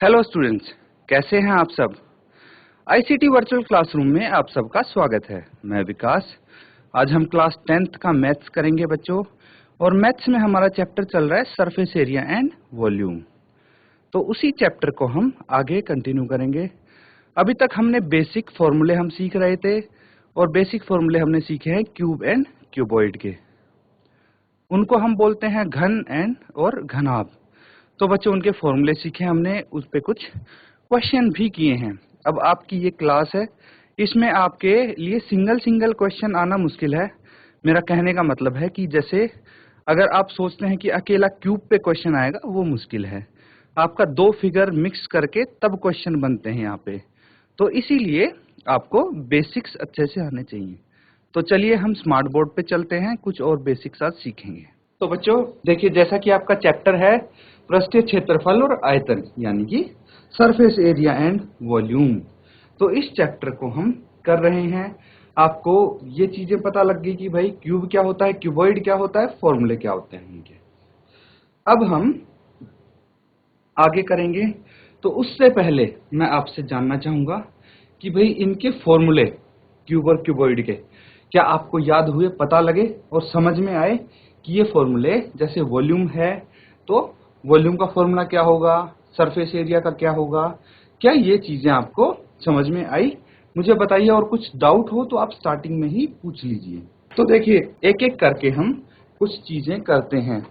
Hello students, कैसे हैं आप सब। आईसीटी वर्चुअल क्लासरूम में आप सबका स्वागत है। मैं विकास। आज हम क्लास 10th का मैथ्स करेंगे बच्चों, और मैथ्स में हमारा चैप्टर चल रहा है सरफेस एरिया एंड वॉल्यूम। तो उसी चैप्टर को हम आगे कंटिन्यू करेंगे। अभी तक हमने बेसिक फॉर्मूले हम सीख रहे थे, और बेसिक फॉर्मूले हमने सीखे हैं क्यूब एंड क्यूबॉइड के। उनको हम बोलते हैं घन एंड और घनाभ। तो बच्चों उनके फॉर्मूले सीखे हमने, उस पे कुछ क्वेश्चन भी किए हैं। अब आपकी ये क्लास है, इसमें आपके लिए सिंगल सिंगल क्वेश्चन आना मुश्किल है। मेरा कहने का मतलब है कि जैसे अगर आप सोचते हैं कि अकेला क्यूब पे क्वेश्चन आएगा, वो मुश्किल है। आपका दो फिगर मिक्स करके तब क्वेश्चन बनते हैं यहाँ पे। तो इसीलिए आपको बेसिक्स अच्छे से आने चाहिए। तो चलिए हम स्मार्ट बोर्ड पे चलते हैं, कुछ और बेसिक्स आज सीखेंगे। तो बच्चों देखिए, जैसा कि आपका चैप्टर है पृष्ठीय क्षेत्रफल और आयतन, यानी कि सरफेस एरिया एंड वॉल्यूम। तो इस चैप्टर को हम कर रहे हैं। आपको ये चीजें पता लग गई कि भाई क्यूब क्या होता है, क्यूबॉइड क्या होता है, फॉर्मूले क्या होते हैं इनके। अब हम आगे करेंगे। तो उससे पहले मैं आपसे जानना चाहूंगा कि भाई इनके फॉर्मूले क्यूब और क्यूबॉइड के क्या आपको याद हुए, पता लगे और समझ में आए कि ये फॉर्मूले, जैसे वॉल्यूम है तो वॉल्यूम का फॉर्मूला क्या होगा, सरफेस एरिया का क्या होगा, क्या ये चीजें आपको समझ में आई? मुझे बताइए, और कुछ डाउट हो तो आप स्टार्टिंग में ही पूछ लीजिए। तो देखिए, एक एक करके हम कुछ चीजें करते हैं।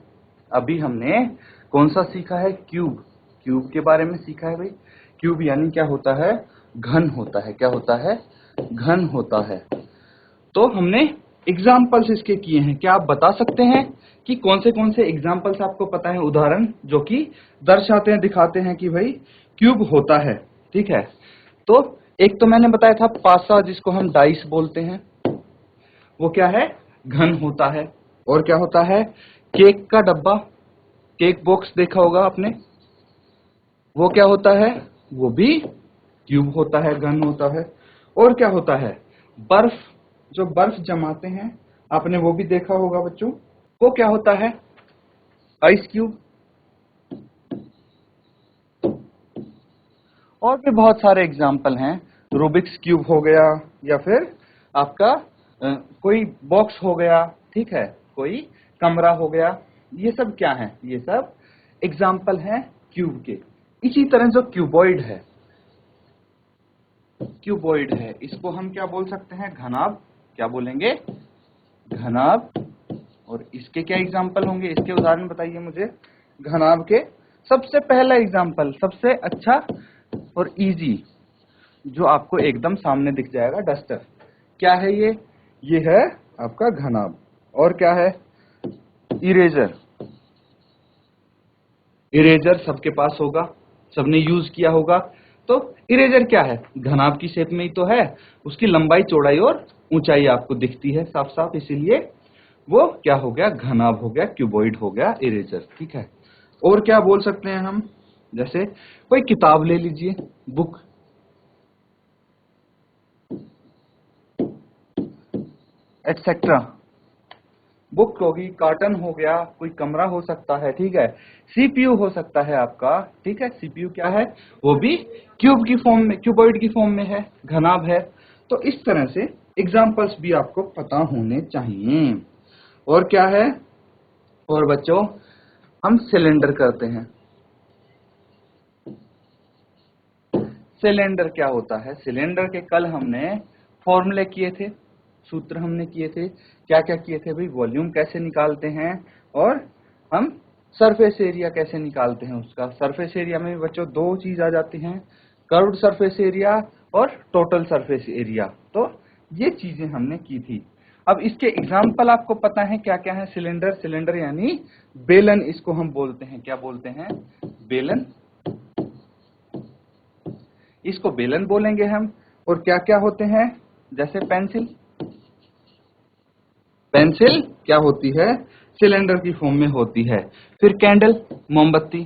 अभी हमने कौन सा सीखा है, क्यूब। क्यूब के बारे में सीखा है भाई। क्यूब यानी क्या होता है, घन होता है। क्या होता है, घन होता है। तो हमने एग्जाम्पल्स इसके किए हैं। क्या आप बता सकते हैं कि कौन से एग्जाम्पल्स आपको पता है, उदाहरण जो कि दर्शाते हैं, दिखाते हैं कि भाई क्यूब होता है। ठीक है, तो एक तो मैंने बताया था पासा, जिसको हम डाइस बोलते हैं, वो क्या है, घन होता है। और क्या होता है, केक का डब्बा, केक बॉक्स देखा होगा आपने, वो क्या होता है, वो भी क्यूब होता है, घन होता है। और क्या होता है, बर्फ, जो बर्फ जमाते हैं आपने वो भी देखा होगा बच्चों, वो क्या होता है, आइस क्यूब। और भी बहुत सारे एग्जाम्पल हैं, रूबिक्स क्यूब हो गया, या फिर आपका कोई बॉक्स हो गया, ठीक है, कोई कमरा हो गया। ये सब क्या है, ये सब एग्जाम्पल हैं क्यूब के। इसी तरह जो क्यूबॉइड है, क्यूबॉइड है, इसको हम क्या बोल सकते हैं, घनाभ। क्या बोलेंगे, घनाभ। और इसके क्या एग्जाम्पल होंगे, इसके उदाहरण बताइए मुझे घनाभ के। सबसे पहला एग्जाम्पल, सबसे अच्छा और इजी, जो आपको एकदम सामने दिख जाएगा, डस्टर। क्या है ये है आपका घनाभ। और क्या है, इरेजर। इरेजर सबके पास होगा, सबने यूज किया होगा। तो इरेजर क्या है, घनाभ की शेप में ही तो है। उसकी लंबाई, चौड़ाई और ऊंचाई आपको दिखती है साफ साफ, इसीलिए वो क्या हो गया, घनाभ हो गया, क्यूबॉइड हो गया इरेजर। ठीक है, और क्या बोल सकते हैं हम, जैसे कोई किताब ले लीजिए, बुक, एटसेट्रा। बुक होगी, कार्टन हो गया, कोई कमरा हो सकता है, ठीक है, सीपीयू हो सकता है आपका, ठीक है। सीपीयू क्या है, वो भी क्यूब की फॉर्म में, क्यूबॉइड की फॉर्म में है, घनाभ है। तो इस तरह से एग्जाम्पल्स भी आपको पता होने चाहिए। और क्या है, और बच्चों हम सिलेंडर करते हैं। सिलेंडर क्या होता है, सिलेंडर के कल हमने फॉर्मूले किए थे, सूत्र हमने किए थे। क्या क्या किए थे भाई, वॉल्यूम कैसे निकालते हैं, और हम सरफेस एरिया कैसे निकालते हैं उसका। सरफेस एरिया में बच्चों दो चीज आ जाती हैं, कर्व्ड सरफेस एरिया और टोटल सरफेस एरिया। तो ये चीजें हमने की थी। अब इसके एग्जाम्पल आपको पता है क्या क्या है। सिलेंडर, सिलेंडर यानी बेलन, इसको हम बोलते हैं, क्या बोलते हैं, बेलन। इसको बेलन बोलेंगे हम। और क्या क्या होते हैं, जैसे पेंसिल। पेंसिल क्या होती है, सिलेंडर की फॉर्म में होती है। फिर कैंडल, मोमबत्ती,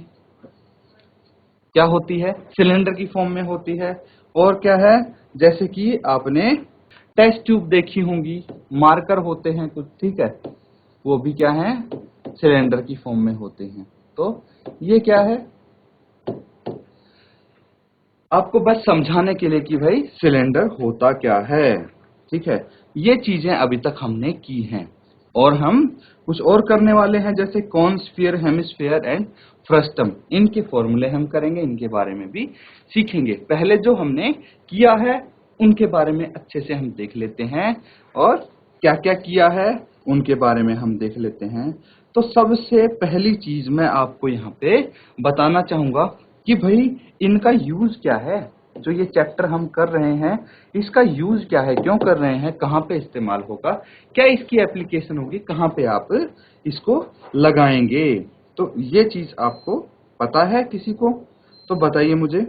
क्या होती है, सिलेंडर की फॉर्म में होती है। और क्या है, जैसे कि आपने टेस्ट ट्यूब देखी होंगी, मार्कर होते हैं कुछ, ठीक है, वो भी क्या है, सिलेंडर की फॉर्म में होते हैं। तो ये क्या है, आपको बस समझाने के लिए कि भाई सिलेंडर होता क्या है, ठीक है। ये चीजें अभी तक हमने की हैं और हम कुछ और करने वाले हैं, जैसे cone, sphere, hemisphere and frustum. इनके फॉर्मूले हम करेंगे, इनके बारे में भी सीखेंगे। पहले जो हमने किया है उनके बारे में अच्छे से हम देख लेते हैं, और क्या क्या किया है उनके बारे में हम देख लेते हैं। तो सबसे पहली चीज मैं आपको यहाँ पे बताना चाहूंगा कि भाई इनका यूज क्या है। जो ये चैप्टर हम कर रहे हैं इसका यूज क्या है, क्यों कर रहे हैं, कहाँ पे इस्तेमाल होगा, क्या इसकी एप्लीकेशन होगी, कहाँ पे आप इसको लगाएंगे। तो ये चीज आपको पता है किसी को, तो बताइए मुझे।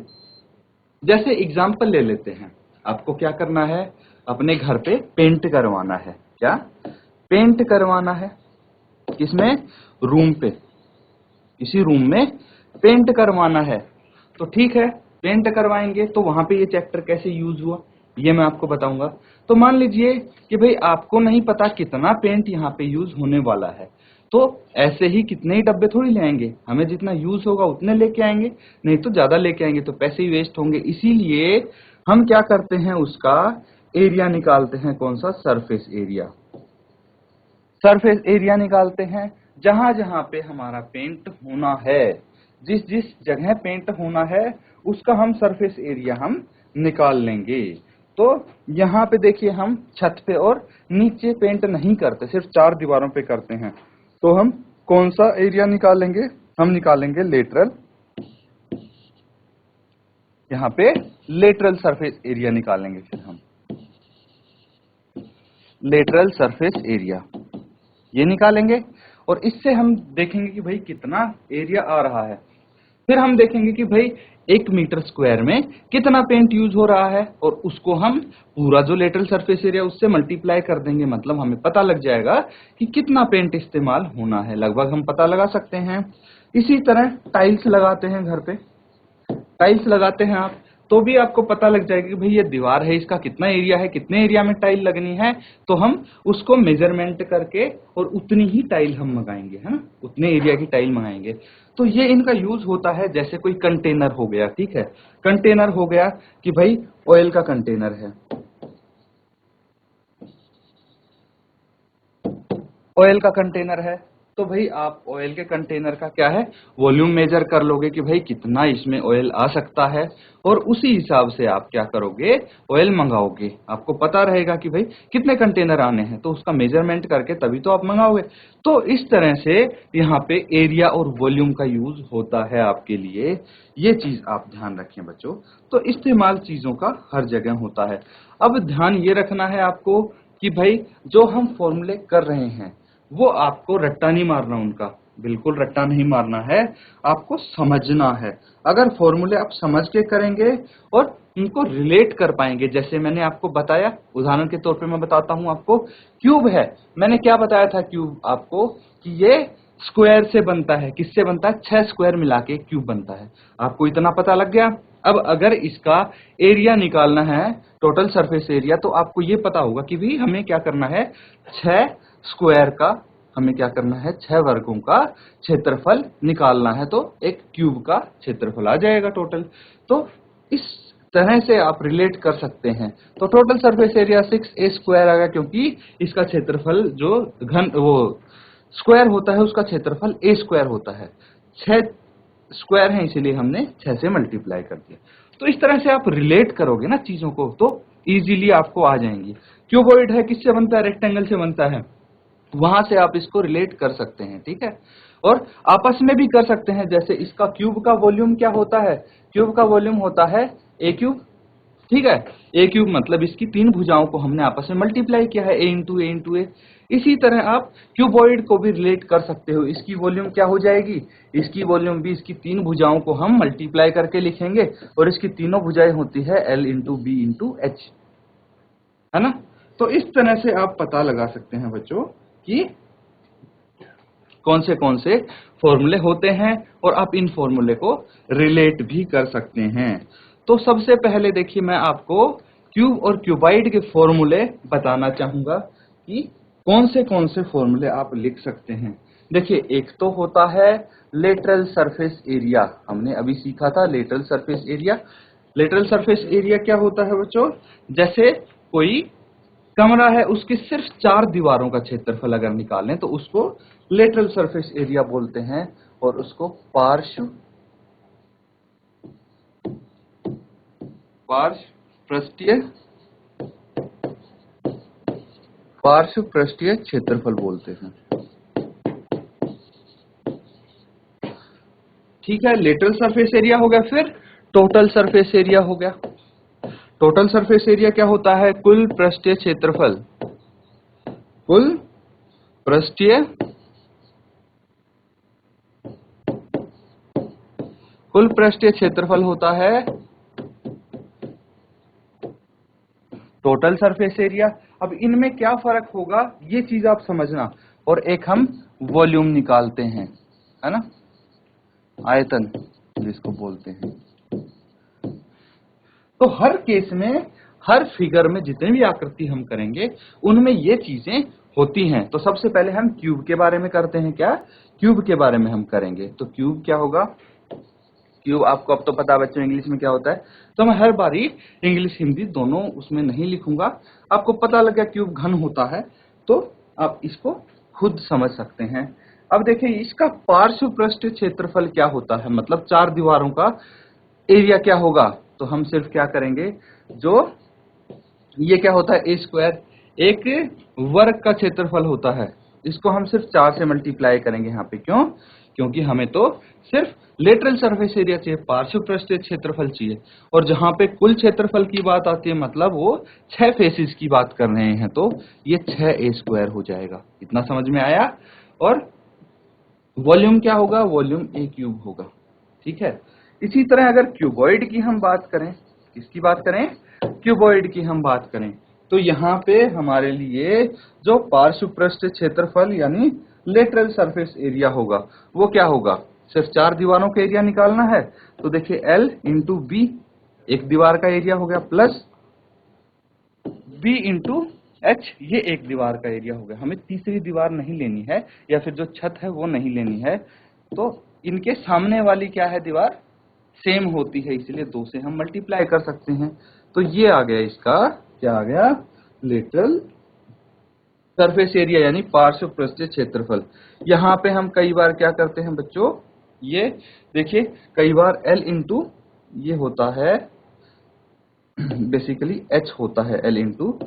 जैसे एग्जाम्पल ले लेते हैं, आपको क्या करना है, अपने घर पे पेंट करवाना है। क्या पेंट करवाना है? किसमें? रूम पे, इसी रूम में पेंट करवाना है। तो ठीक है, पेंट करवाएंगे तो वहां पे ये चैप्टर कैसे यूज हुआ ये मैं आपको बताऊंगा। तो मान लीजिए कि भाई आपको नहीं पता कितना पेंट यहाँ पे यूज होने वाला है, तो ऐसे ही कितने ही डब्बे थोड़ी ले आएंगे, हमें जितना यूज होगा उतने लेके आएंगे, नहीं तो ज्यादा लेके आएंगे तो पैसे ही वेस्ट होंगे। इसीलिए हम क्या करते हैं, उसका एरिया निकालते हैं। कौन सा? Surface area. सरफेस एरिया निकालते हैं, जहां जहां पे हमारा पेंट होना है, जिस जिस जगह पेंट होना है उसका हम सरफेस एरिया हम निकाल लेंगे। तो यहाँ पे देखिए हम छत पे और नीचे पेंट नहीं करते, सिर्फ चार दीवारों पे करते हैं। तो हम कौन सा एरिया निकालेंगे? हम निकालेंगे लेटरल, यहाँ पे लेटरल सरफेस एरिया निकालेंगे। फिर हम लेटरल सरफेस एरिया ये निकालेंगे, और इससे हम देखेंगे कि भाई कितना एरिया आ रहा है। फिर हम देखेंगे कि भाई 1 मीटर स्क्वायर में कितना पेंट यूज हो रहा है, और उसको हम पूरा जो लेटरल सरफेस एरिया उससे मल्टीप्लाई कर देंगे। मतलब हमें पता लग जाएगा कि कितना पेंट इस्तेमाल होना है, लगभग हम पता लगा सकते हैं। इसी तरह टाइल्स लगाते हैं घर पे, टाइल्स लगाते हैं आप, तो भी आपको पता लग जाएगा कि भाई ये दीवार है, इसका कितना एरिया है, कितने एरिया में टाइल लगनी है। तो हम उसको मेजरमेंट करके और उतनी ही टाइल हम मंगाएंगे, है ना, उतने एरिया की टाइल मंगाएंगे। तो ये इनका यूज होता है। जैसे कोई कंटेनर हो गया, ठीक है, कंटेनर हो गया कि भाई ऑयल का कंटेनर है, ऑयल का कंटेनर है, तो भाई आप ऑयल के कंटेनर का क्या है, वॉल्यूम मेजर कर लोगे कि भाई कितना इसमें ऑयल आ सकता है, और उसी हिसाब से आप क्या करोगे, ऑयल मंगाओगे। आपको पता रहेगा कि भाई कितने कंटेनर आने हैं, तो उसका मेजरमेंट करके तभी तो आप मंगाओगे। तो इस तरह से यहाँ पे एरिया और वॉल्यूम का यूज होता है आपके लिए। ये चीज आप ध्यान रखें बच्चों। तो इस्तेमाल चीजों का हर जगह होता है। अब ध्यान ये रखना है आपको कि भाई जो हम फॉर्मूले कर रहे हैं वो आपको रट्टा नहीं मारना, उनका बिल्कुल रट्टा नहीं मारना है, आपको समझना है। अगर फॉर्मूले आप समझ के करेंगे और उनको रिलेट कर पाएंगे, जैसे मैंने आपको बताया, उदाहरण के तौर पे मैं बताता हूं आपको। क्यूब है, मैंने क्या बताया था क्यूब आपको, कि ये स्क्वायर से बनता है। किससे बनता है? 6 स्क्वायर मिला के क्यूब बनता है। आपको इतना पता लग गया। अब अगर इसका एरिया निकालना है, टोटल सरफेस एरिया, तो आपको ये पता होगा कि भी हमें क्या करना है, 6 स्क्वायर का, हमें क्या करना है, 6 वर्गों का क्षेत्रफल निकालना है। तो एक क्यूब का क्षेत्रफल आ जाएगा टोटल। तो इस तरह से आप रिलेट कर सकते हैं। तो total surface area 6a square आएगा, क्योंकि इसका क्षेत्रफल जो घन वो स्क्वायर होता है उसका क्षेत्रफल a स्क्वायर होता है। 6 स्क्वायर है इसीलिए हमने 6 से मल्टीप्लाई कर दिया। तो इस तरह से आप रिलेट करोगे ना चीजों को, तो इजीली आपको आ जाएंगी। क्यूबॉइड है, किससे बनता है? रेक्टेंगल से बनता है। वहां से आप इसको रिलेट कर सकते हैं, ठीक है। और आपस में भी कर सकते हैं। जैसे इसका क्यूब का वॉल्यूम क्या होता है? क्यूब का वॉल्यूम होता है ए क्यूब, ठीक है। ए क्यूब मतलब इसकी 3 भुजाओं को हमने आपस में मल्टीप्लाई किया है, ए इंटू ए इंटू ए। इसी तरह आप क्यूबॉइड को भी रिलेट कर सकते हो। इसकी वॉल्यूम क्या हो जाएगी? इसकी वॉल्यूम भी इसकी 3 भुजाओं को हम मल्टीप्लाई करके लिखेंगे, और इसकी तीनों भुजाएं होती है l into b into h, है ना। तो इस तरह से आप पता लगा सकते हैं बच्चों कि कौन से फॉर्मूले होते हैं, और आप इन फॉर्मूले को रिलेट भी कर सकते हैं। तो सबसे पहले देखिए मैं आपको क्यूब और क्यूबाइड के फॉर्मूले बताना चाहूंगा कि कौन से फॉर्मूले आप लिख सकते हैं। देखिए एक तो होता है लेटरल सरफेस एरिया, हमने अभी सीखा था lateral surface area. Lateral surface area क्या होता है बच्चों? जैसे कोई कमरा है, उसकी सिर्फ 4 दीवारों का क्षेत्रफल अगर निकालें तो उसको लेटरल सरफेस एरिया बोलते हैं, और उसको पार्श्व पृष्ठीय क्षेत्रफल बोलते हैं। ठीक है, लेटरल सरफेस एरिया हो गया। फिर टोटल सरफेस एरिया हो गया। टोटल सरफेस एरिया क्या होता है? कुल पृष्ठीय क्षेत्रफल। कुल पृष्ठीय क्षेत्रफल होता है टोटल सरफेस एरिया। अब इनमें क्या फर्क होगा ये चीज आप समझना। और एक हम वॉल्यूम निकालते हैं, है ना, आयतन जिसको बोलते हैं। तो हर केस में, हर फिगर में जितने भी आकृति हम करेंगे उनमें ये चीजें होती हैं। तो सबसे पहले हम क्यूब के बारे में करते हैं। क्या? क्यूब के बारे में हम करेंगे। तो क्यूब क्या होगा? क्यूब आपको अब तो पता है बच्चों इंग्लिश में क्या होता है। तो मैं हर बारी इंग्लिश हिंदी दोनों उसमें नहीं लिखूंगा। आपको पता लग गया क्यूब घन होता है, तो आप इसको खुद समझ सकते हैं। अब देखिए इसका पार्श्व पृष्ठ क्षेत्रफल क्या होता है, मतलब 4 दीवारों का एरिया क्या होगा। तो हम सिर्फ क्या करेंगे, जो ये क्या होता है ए स्क्वायर, एक वर्ग का क्षेत्रफल होता है, इसको हम सिर्फ 4 से मल्टीप्लाई करेंगे यहाँ पे। क्यों? क्योंकि हमें तो सिर्फ लेटरल सरफेस एरिया चाहिए, पार्श्व पृष्ठीय क्षेत्रफल चाहिए। और जहां पे कुल क्षेत्रफल की बात आती है, मतलब वो 6 फेसेस की बात कर रहे हैं, तो ये 6 ए स्क्वायर हो जाएगा। इतना समझ में आया? और वॉल्यूम क्या होगा? वॉल्यूम ए क्यूब होगा। ठीक है। इसी तरह अगर क्यूबॉइड की हम बात करें, किसकी बात करें? क्यूबॉइड की हम बात करें, तो यहाँ पे हमारे लिए जो पार्श्व पृष्ठ क्षेत्रफल यानी लेटरल सरफेस एरिया होगा वो क्या होगा? सिर्फ 4 दीवारों का एरिया निकालना है। तो देखिए L इंटू बी, एक दीवार का एरिया हो गया, प्लस B इंटू एच, ये एक दीवार का एरिया हो गया। हमें तीसरी दीवार नहीं लेनी है, या फिर जो छत है वो नहीं लेनी है। तो इनके सामने वाली क्या है? दीवार सेम होती है, इसलिए 2 से हम मल्टीप्लाई कर सकते हैं। तो ये आ गया, इसका क्या आ गया? लेटरल सरफेस एरिया यानी पार्श्व पृष्ठीय क्षेत्रफल। यहाँ पे हम कई बार क्या करते हैं बच्चों, ये देखिए कई बार L इंटू ये होता है, बेसिकली H होता है, L इंटू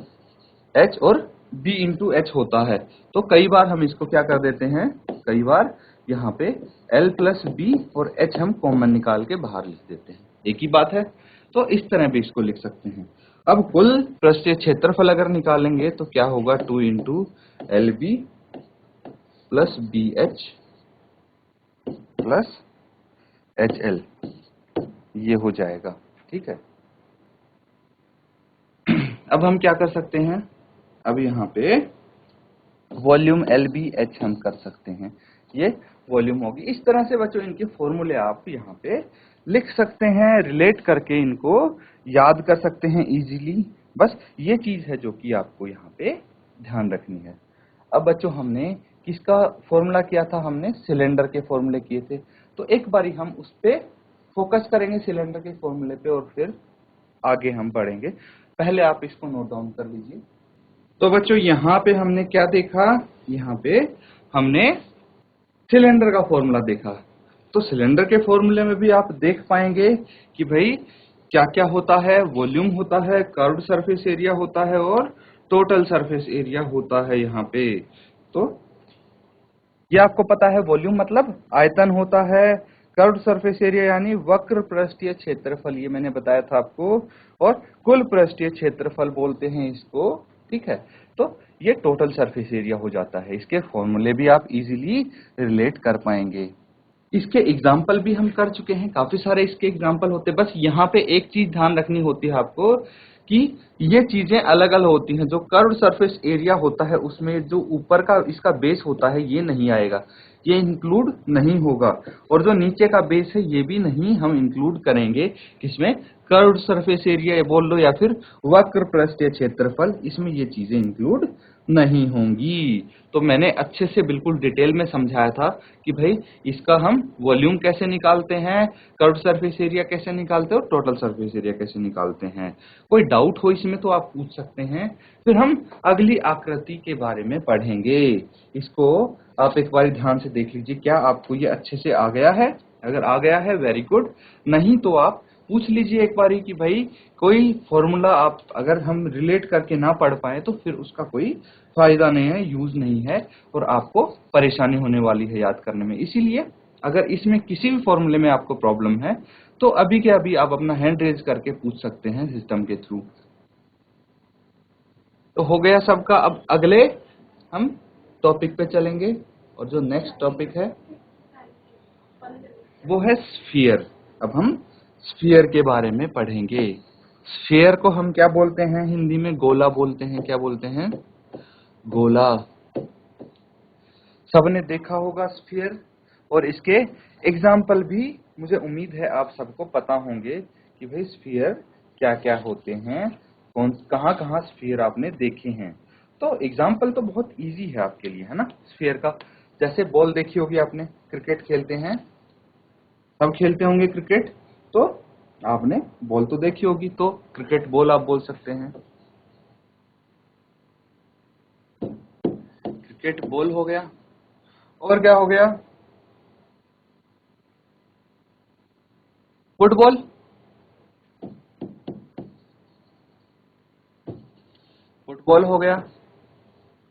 H और B इंटू H होता है। तो कई बार हम इसको क्या कर देते हैं, कई बार यहाँ पे L प्लस B और H हम कॉमन निकाल के बाहर लिख देते हैं, एक ही बात है। तो इस तरह भी इसको लिख सकते हैं। अब कुल पृष्ठीय क्षेत्रफल अगर निकालेंगे तो क्या होगा? 2 into l b plus b h plus h l, ये हो जाएगा। ठीक है। अब हम क्या कर सकते हैं, अब यहाँ पे वॉल्यूम एल बी एच हम कर सकते हैं, ये वॉल्यूम होगी। इस तरह से बच्चों इनके फॉर्मूले आप यहाँ पे लिख सकते हैं, रिलेट करके इनको याद कर सकते हैं इजीली। बस ये चीज है जो कि आपको यहाँ पे ध्यान रखनी है। अब बच्चों हमने किसका फॉर्मूला किया था? हमने सिलेंडर के फॉर्मूले किए थे। तो एक बारी हम उस पे फोकस करेंगे, सिलेंडर के फॉर्मूले पे, और फिर आगे हम बढ़ेंगे। पहले आप इसको नोट डाउन कर लीजिए। तो बच्चों यहाँ पे हमने क्या देखा? यहाँ पे हमने सिलेंडर का फॉर्मूला देखा। तो सिलेंडर के फॉर्मूले में भी आप देख पाएंगे कि भाई क्या क्या होता है। वॉल्यूम होता है, कर्व्ड सरफेस एरिया होता है, और टोटल सरफेस एरिया होता है यहाँ पे। तो ये आपको पता है, वॉल्यूम मतलब आयतन होता है, कर्व्ड सरफेस एरिया यानी वक्र पृष्ठीय क्षेत्रफल, ये मैंने बताया था आपको, और कुल पृष्ठीय क्षेत्रफल बोलते हैं इसको। ठीक है। तो ये टोटल सरफेस एरिया हो जाता है। इसके फॉर्मूले भी आप इजीली रिलेट कर पाएंगे। इसके एग्जाम्पल भी हम कर चुके हैं, काफी सारे इसके एग्जाम्पल होते हैं। बस यहाँ पे एक चीज ध्यान रखनी होती है आपको कि ये चीजें अलग अलग होती हैं। जो कर्व्ड सरफेस एरिया होता है उसमें जो ऊपर का इसका बेस होता है ये नहीं आएगा, ये इंक्लूड नहीं होगा। और जो नीचे का बेस है ये भी नहीं हम इंक्लूड करेंगे, किसमें, कर्व्ड सरफेस एरिया बोल लो या फिर वक्र पृष्ठीय क्षेत्रफल, इसमें ये चीजें इंक्लूड नहीं होंगी। तो मैंने अच्छे से बिल्कुल डिटेल में समझाया था कि भाई इसका हम वॉल्यूम कैसे निकालते हैं, कर्व्ड सरफेस एरिया कैसे निकालते हैं और टोटल सरफेस एरिया कैसे निकालते हैं। कोई डाउट हो इसमें तो आप पूछ सकते हैं। फिर हम अगली आकृति के बारे में पढ़ेंगे। इसको आप एक बार ध्यान से देख लीजिए, क्या आपको ये अच्छे से आ गया है? अगर आ गया है वेरी गुड, नहीं तो आप पूछ लीजिए एक बारी कि भाई कोई फॉर्मूला आप अगर हम रिलेट करके ना पढ़ पाए तो फिर उसका कोई फायदा नहीं है, यूज नहीं है और आपको परेशानी होने वाली है याद करने में। इसीलिए अगर इसमें किसी भी फॉर्मूले में आपको प्रॉब्लम है तो अभी के अभी आप अपना हैंड रेज करके पूछ सकते हैं सिस्टम के थ्रू। तो हो गया सबका। अब अगले हम टॉपिक पे चलेंगे और जो नेक्स्ट टॉपिक है वो है स्फीयर। अब हम स्फीयर के बारे में पढ़ेंगे। स्फीयर को हम क्या बोलते हैं हिंदी में? गोला बोलते हैं। क्या बोलते हैं? गोला। सबने देखा होगा स्फीयर, और इसके एग्जाम्पल भी मुझे उम्मीद है आप सबको पता होंगे कि भाई स्फीयर क्या क्या होते हैं, कौन कहाँ कहाँ स्फीयर आपने देखे हैं। तो एग्जाम्पल तो बहुत इजी है आपके लिए, है ना, स्फीयर का। जैसे बॉल देखी होगी आपने, क्रिकेट खेलते हैं, सब खेलते होंगे क्रिकेट, तो आपने बॉल तो देखी होगी, तो क्रिकेट बॉल आप बोल सकते हैं। क्रिकेट बॉल हो गया। और क्या हो गया? फुटबॉल। फुटबॉल हो गया।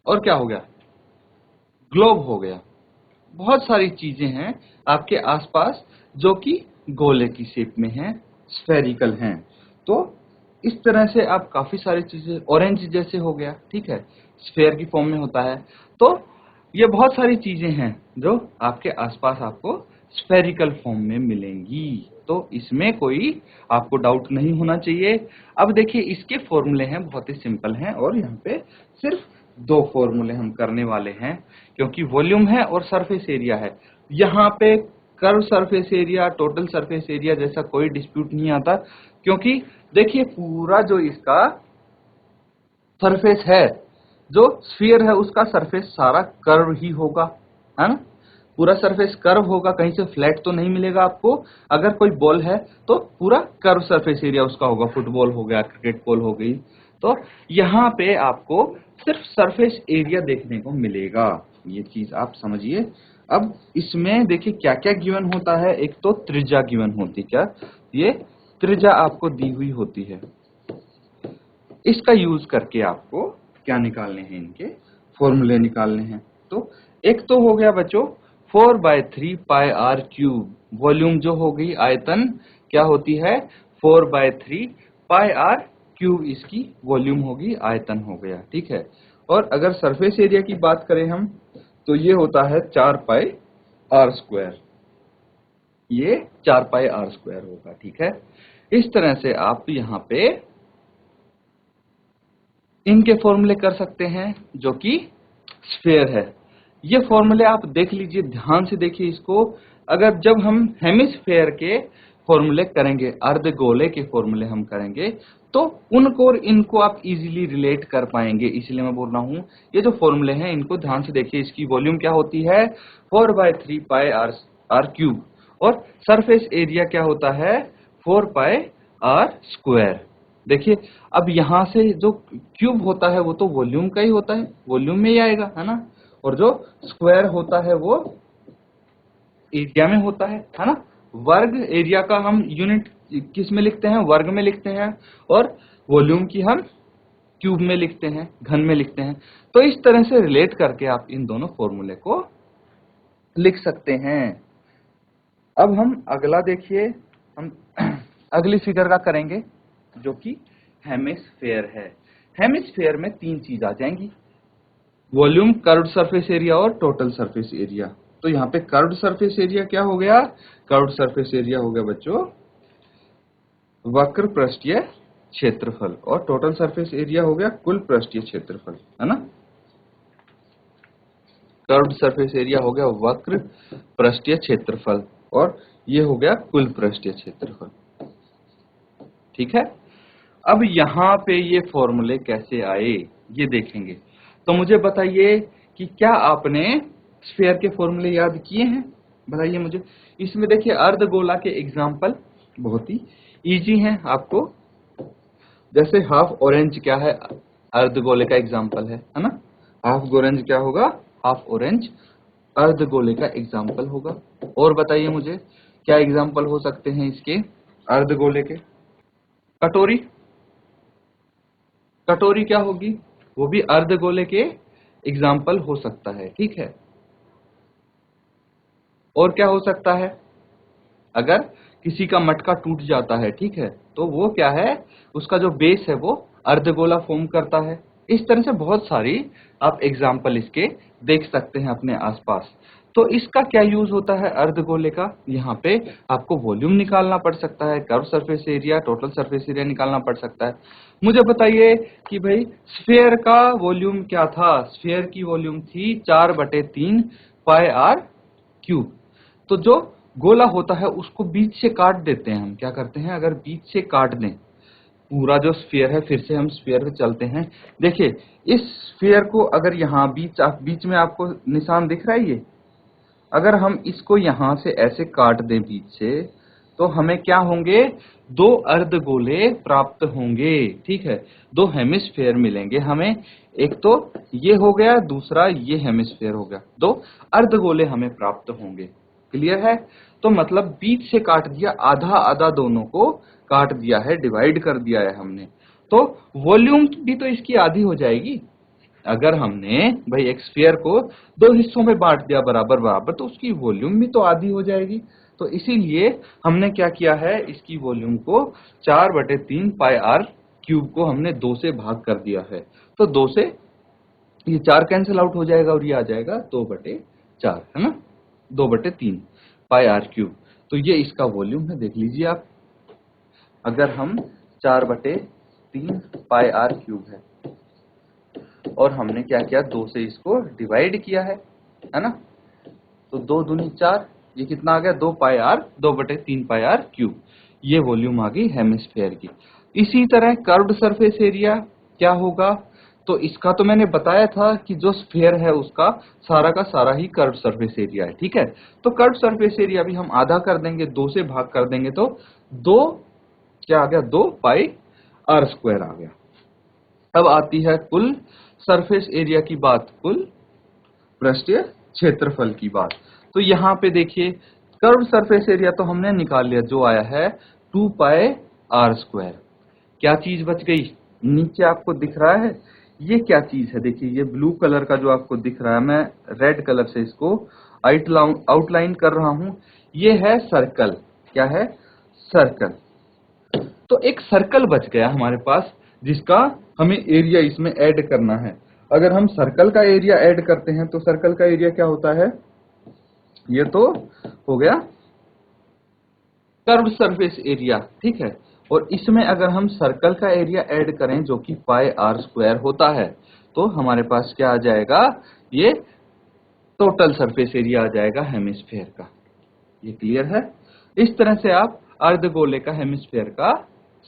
और क्या हो गया? ग्लोब हो गया। बहुत सारी चीजें हैं आपके आसपास जो कि गोले की शेप में हैं, स्फेरिकल हैं। तो इस तरह से आप काफी सारी चीजें, ऑरेंज जैसे हो गया, ठीक है, स्फेयर की फॉर्म में होता है। तो ये बहुत सारी चीजें हैं जो आपके आसपास आपको स्फेरिकल फॉर्म में मिलेंगी। तो इसमें कोई आपको डाउट नहीं होना चाहिए। अब देखिए इसके फॉर्मूले हैं, बहुत ही सिंपल हैं, और यहाँ पे सिर्फ दो फॉर्मूले हम करने वाले हैं क्योंकि वॉल्यूम है और सरफेस एरिया है। यहाँ पे curve surface area, total surface area जैसा कोई डिस्प्यूट नहीं आता, क्योंकि देखिए पूरा जो इसका सरफेस है, जो स्फीयर है, उसका सरफेस सारा कर्व ही होगा, है ना। पूरा सरफेस कर्व होगा, कहीं से फ्लैट तो नहीं मिलेगा आपको। अगर कोई बॉल है तो पूरा कर्व सरफेस एरिया उसका होगा। फुटबॉल हो गया, क्रिकेट बॉल हो गई, तो यहाँ पे आपको सिर्फ सरफेस एरिया देखने को मिलेगा। ये चीज आप समझिए। अब इसमें देखिए क्या क्या गिवन होता है। एक तो त्रिज्या गिवन होती, क्या ये त्रिज्या आपको दी हुई होती है। इसका यूज करके आपको क्या निकालने हैं, इनके फॉर्मूले निकालने हैं। तो एक तो हो गया बच्चों 4/3 पाई आर क्यूब। वॉल्यूम जो हो गई, आयतन क्या होती है, 4/3 पाई आर क्यूब इसकी वॉल्यूम होगी, आयतन हो गया, ठीक है। और अगर सरफेस एरिया की बात करें हम, तो ये होता है 4 पाई आर स्क्वायर। ये 4 पाई आर स्क्वायर होगा, ठीक है। इस तरह से आप यहाँ पे इनके फॉर्मूले कर सकते हैं जो कि स्फीयर है। ये फॉर्मूले आप देख लीजिए, ध्यान से देखिए इसको। अगर जब हम हेमिस्फीयर के फॉर्मूले करेंगे, अर्धगोले के फॉर्मूले हम करेंगे, तो उनको और इनको आप इजीली रिलेट कर पाएंगे। इसलिए मैं बोल रहा हूं ये जो फॉर्मूले हैं इनको ध्यान से देखिए। इसकी वॉल्यूम क्या होती है, 4/3 पाई आर क्यूब, और सरफेस एरिया क्या होता है, 4 पाई आर स्क्वायर। देखिए अब यहां से जो क्यूब होता है वो तो वॉल्यूम का ही होता है, वॉल्यूम में ही आएगा, है ना। और जो स्क्वायर होता है वो एरिया में होता है ना। वर्ग एरिया का हम यूनिट किस में लिखते हैं, वर्ग में लिखते हैं, और वॉल्यूम की हम क्यूब में लिखते हैं, घन में लिखते हैं। तो इस तरह से रिलेट करके आप इन दोनों फॉर्मूले को लिख सकते हैं। अब हम अगला देखिए, हम अगली फिगर का करेंगे जो कि हेमिस्फीयर है। हेमिस्फीयर में तीन चीज आ जाएंगी, वॉल्यूम, कर्व्ड सरफेस एरिया और टोटल सरफेस एरिया। तो यहाँ पे कर्व्ड सरफेस एरिया क्या हो गया, कर्व्ड सरफेस एरिया हो गया बच्चों वक्र पृष्ठीय क्षेत्रफल, और टोटल सरफेस एरिया हो गया कुल पृष्ठीय क्षेत्रफल, है ना। कर्व्ड सरफेस एरिया हो गया वक्र पृष्ठीय क्षेत्रफल, और ये हो गया कुल पृष्ठीय क्षेत्रफल। ठीक है, अब यहाँ पे ये फॉर्मूले कैसे आए ये देखेंगे। तो मुझे बताइए कि क्या आपने स्फीयर के फॉर्मूले याद किए हैं, बताइए मुझे। इसमें देखिए अर्धगोला के एग्जाम्पल बहुत ही इजी हैं आपको, जैसे हाफ ऑरेंज क्या है, अर्धगोले का एग्जाम्पल है ना। हाफ ऑरेंज क्या होगा, हाफ ऑरेंज अर्धगोले का एग्जाम्पल होगा। और बताइए मुझे क्या एग्जाम्पल हो सकते हैं इसके अर्धगोले के। कटोरी, कटोरी क्या होगी, वो भी अर्धगोले के एग्जाम्पल हो सकता है। ठीक है, और क्या हो सकता है, अगर किसी का मटका टूट जाता है, ठीक है, तो वो क्या है, उसका जो बेस है वो अर्धगोला फॉर्म करता है। इस तरह से बहुत सारी आप एग्जाम्पल इसके देख सकते हैं अपने आसपास। तो इसका क्या यूज होता है अर्धगोले का, यहाँ पे आपको वॉल्यूम निकालना पड़ सकता है, curve surface area, total surface area निकालना पड़ सकता है। मुझे बताइए कि भाई स्फीयर का वॉल्यूम क्या था, स्फीयर की वॉल्यूम थी 4/3 पाई आर क्यूब। तो जो गोला होता है उसको बीच से काट देते हैं हम, क्या करते हैं, अगर बीच से काट दें पूरा जो स्फीयर है, फिर से हम स्फीयर पे चलते हैं। देखिए इस स्फीयर को अगर यहाँ बीच में आपको निशान दिख रहा है ये, अगर हम इसको यहाँ से ऐसे काट दें बीच से, तो हमें क्या होंगे, दो अर्धगोले प्राप्त होंगे। ठीक है, दो हेमिस्फीयर मिलेंगे हमें, एक तो ये हो गया, दूसरा ये हेमिस्फीयर हो गया, दो अर्धगोले हमें प्राप्त होंगे। क्लियर है, तो मतलब बीच से काट दिया, आधा आधा दोनों को काट दिया है, डिवाइड कर दिया है हमने, तो वॉल्यूम भी तो इसकी आधी हो जाएगी। अगर हमने भाई एक स्फीयर को दो हिस्सों में बांट दिया बराबर बराबर, तो उसकी वॉल्यूम भी तो आधी हो जाएगी। तो इसीलिए हमने क्या किया है, इसकी वॉल्यूम को 4/3 पाई आर क्यूब को हमने 2 से भाग कर दिया है। तो 2 से ये 4 कैंसिल आउट हो जाएगा और ये आ जाएगा 2/4, है ना, 2/3 पाई आर क्यूब। तो ये इसका वॉल्यूम है, देख लीजिए आप। अगर हम 4/3 पाई आर क्यूब है और हमने क्या किया, 2 से इसको डिवाइड किया है ना, तो 2 दूनी 4, ये कितना आ गया, 2 पाई आर, 2/3 पाई आर क्यूब। ये वॉल्यूम आ गई हेमिस्फीयर की। इसी तरह कर्व्ड सरफेस एरिया क्या होगा, तो इसका तो मैंने बताया था कि जो स्फीयर है उसका सारा का सारा ही कर्व्ड सरफेस एरिया है। ठीक है, तो कर्व्ड सरफेस एरिया भी हम आधा कर देंगे, 2 से भाग कर देंगे, तो 2 क्या आ गया, 2 पाई आर स्क्वायर आ गया। अब आती है कुल सरफेस एरिया की बात, कुल पृष्ठीय क्षेत्रफल की बात। तो यहाँ पे देखिए कर्व सरफेस एरिया तो हमने निकाल लिया, जो आया है 2 पाई आर स्क्वायर। क्या चीज बच गई, नीचे आपको दिख रहा है ये क्या चीज है, देखिए ये ब्लू कलर का जो आपको दिख रहा है, मैं रेड कलर से इसको आउटलाइन कर रहा हूं, ये है सर्कल। क्या है, सर्कल। तो एक सर्कल बच गया हमारे पास, जिसका हमें एरिया इसमें ऐड करना है। अगर हम सर्कल का एरिया ऐड करते हैं तो सर्कल का एरिया क्या होता है, ये तो हो गया कर्व्ड सरफेस एरिया। ठीक है, और इसमें अगर हम सर्कल का एरिया ऐड करें जो कि पाई आर स्क्वायर होता है, तो हमारे पास क्या आ जाएगा, ये टोटल सरफेस एरिया आ जाएगा हेमिस्फीयर का। ये क्लियर है, इस तरह से आप अर्धगोले का हेमिस्फीयर का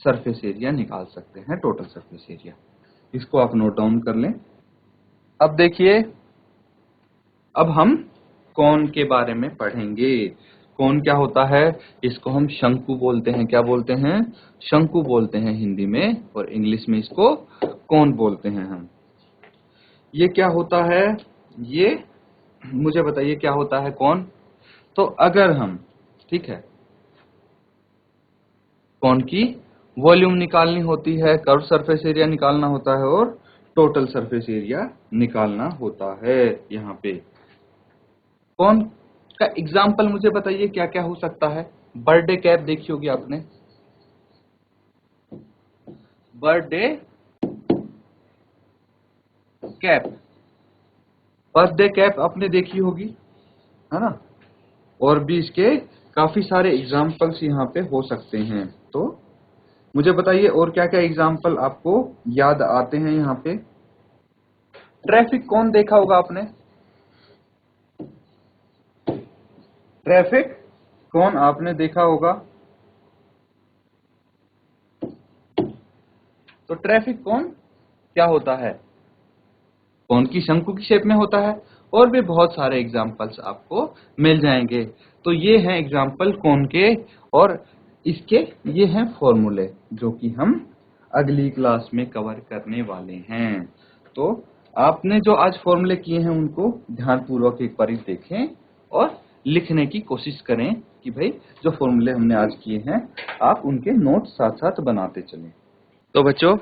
सरफेस एरिया निकाल सकते हैं, टोटल सरफेस एरिया। इसको आप नोट डाउन कर लें। अब देखिए, अब हम कोन के बारे में पढ़ेंगे। कोन क्या होता है, इसको हम शंकु बोलते हैं। क्या बोलते हैं, शंकु बोलते हैं हिंदी में, और इंग्लिश में इसको कोन बोलते हैं हम। ये क्या होता है, ये मुझे बताइए क्या होता है कोन। तो अगर हम, ठीक है, कोन की वॉल्यूम निकालनी होती है, कर्व सरफेस एरिया निकालना होता है, और टोटल सरफेस एरिया निकालना होता है। यहाँ पे कोन का एग्जाम्पल मुझे बताइए क्या क्या हो सकता है। बर्थडे कैप देखी होगी आपने, बर्थडे कैप, बर्थडे कैप आपने देखी होगी, है ना। और भी इसके काफी सारे एग्जाम्पल्स यहाँ पे हो सकते हैं। तो मुझे बताइए और क्या क्या एग्जाम्पल आपको याद आते हैं यहाँ पे। ट्रैफिक कोन देखा होगा आपने, ट्रैफिक कौन आपने देखा होगा। तो ट्रैफिक कौन क्या होता है, कौन की शंकु की शेप में होता है, और भी बहुत सारे एग्जाम्पल्स आपको मिल जाएंगे। तो ये हैं एग्जाम्पल कौन के, और इसके ये हैं फॉर्मूले जो कि हम अगली क्लास में कवर करने वाले हैं। तो आपने जो आज फॉर्मूले किए हैं उनको ध्यानपूर्वक एक बार देखें और लिखने की कोशिश करें कि भाई जो फॉर्मूले हमने आज किए हैं आप उनके नोट्स साथ साथ बनाते चलें। तो बच्चों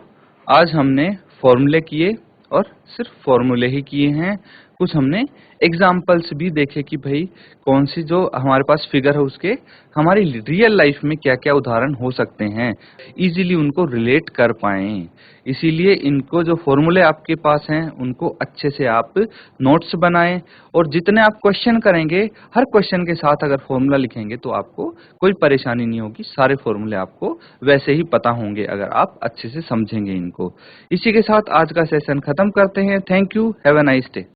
आज हमने फॉर्मूले किए और सिर्फ फॉर्मूले ही किए हैं, कुछ हमने एग्जाम्पल्स भी देखे कि भाई कौन सी जो हमारे पास फिगर है उसके हमारी रियल लाइफ में क्या क्या उदाहरण हो सकते हैं, इजीली उनको रिलेट कर पाएं। इसीलिए इनको जो फॉर्मूले आपके पास हैं उनको अच्छे से आप नोट्स बनाएं, और जितने आप क्वेश्चन करेंगे हर क्वेश्चन के साथ अगर फॉर्मूला लिखेंगे तो आपको कोई परेशानी नहीं होगी, सारे फॉर्मूले आपको वैसे ही पता होंगे अगर आप अच्छे से समझेंगे इनको। इसी के साथ आज का सेशन खत्म करते हैं। Thank you, have a nice day.